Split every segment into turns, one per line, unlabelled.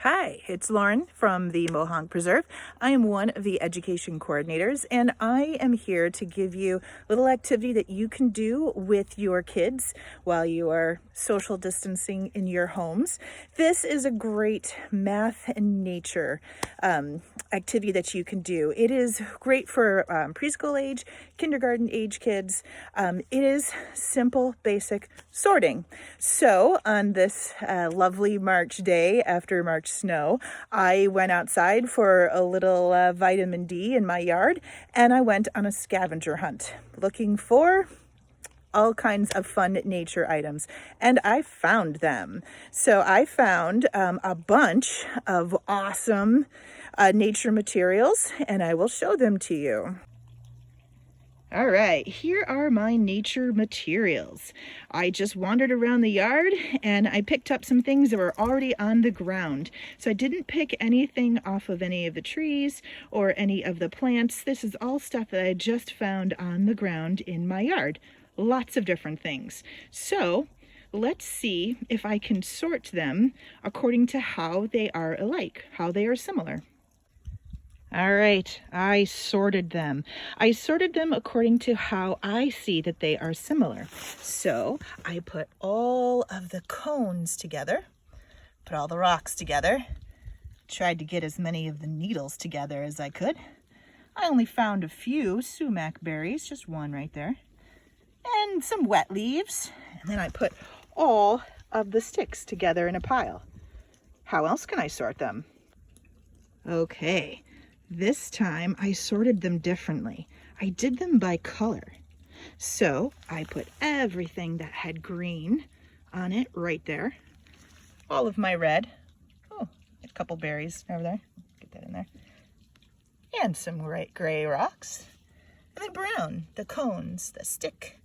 Hi, it's Lauren from the Mohonk Preserve. I am one of the education coordinators, and I am here to give you a little activity that you can do with your kids while you are social distancing in your homes. This is a great math and nature activity that you can do. It is great for preschool age, kindergarten age kids. It is simple, basic sorting. So on this lovely March day after March snow, I went outside for a little vitamin D in my yard, and I went on a scavenger hunt looking for all kinds of fun nature items, and I found them. So I found a bunch of awesome nature materials, and I will show them to you. All right, here are my nature materials. I just wandered around the yard and I picked up some things that were already on the ground. So I didn't pick anything off of any of the trees or any of the plants. This is all stuff that I just found on the ground in my yard. Lots of different things. So let's see if I can sort them according to how they are alike, how they are similar. All right, I sorted them. I sorted them according to how I see that they are similar. So I put all of the cones together, put all the rocks together, tried to get as many of the needles together as I could. I only found a few sumac berries, just one right there, and some wet leaves. And then I put all of the sticks together in a pile. How else can I sort them? Okay. This time I sorted them differently. I did them by color. So I put everything that had green on it right there. All of my red. Oh, a couple berries over there. Get that in there. And some gray rocks. And then brown, the cones, the stick,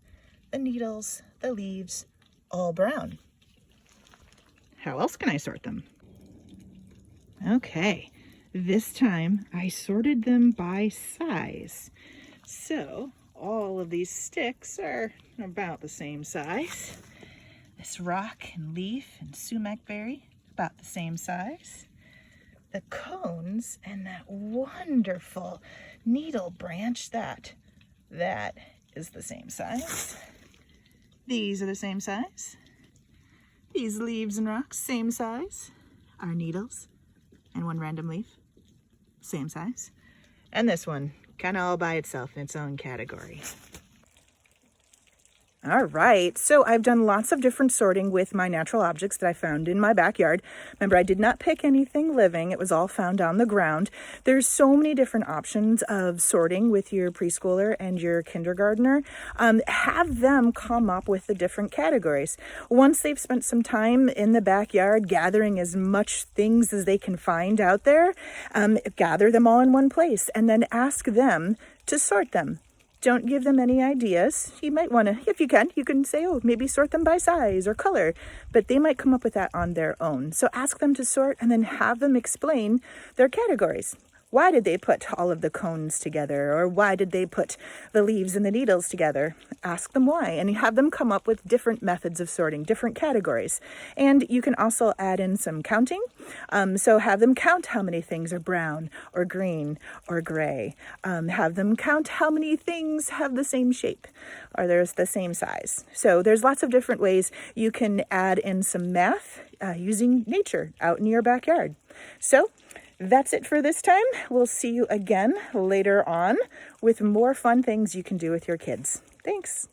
the needles, the leaves, all brown. How else can I sort them? Okay. This time I sorted them by size. So all of these sticks are about the same size. This rock and leaf and sumac berry, about the same size. The cones and that wonderful needle branch, that is the same size. These are the same size. These leaves and rocks, same size. Our needles and one random leaf, same size. And this one, kind of all by itself in its own category. All right, so I've done lots of different sorting with my natural objects that I found in my backyard. Remember, I did not pick anything living. It was all found on the ground. There's so many different options of sorting with your preschooler and your kindergartner. Have them come up with the different categories. Once they've spent some time in the backyard gathering as much things as they can find out there, gather them all in one place and then ask them to sort them. Don't give them any ideas. You might want to, if you can say, oh, maybe sort them by size or color, but they might come up with that on their own. So ask them to sort and then have them explain their categories. Why did they put all of the cones together? Or why did they put the leaves and the needles together? Ask them why and have them come up with different methods of sorting, different categories. And you can also add in some counting. So have them count how many things are brown or green or gray. Have them count how many things have the same shape or there's the same size. So there's lots of different ways you can add in some math using nature out in your backyard. So that's it for this time. We'll see you again later on with more fun things you can do with your kids. Thanks.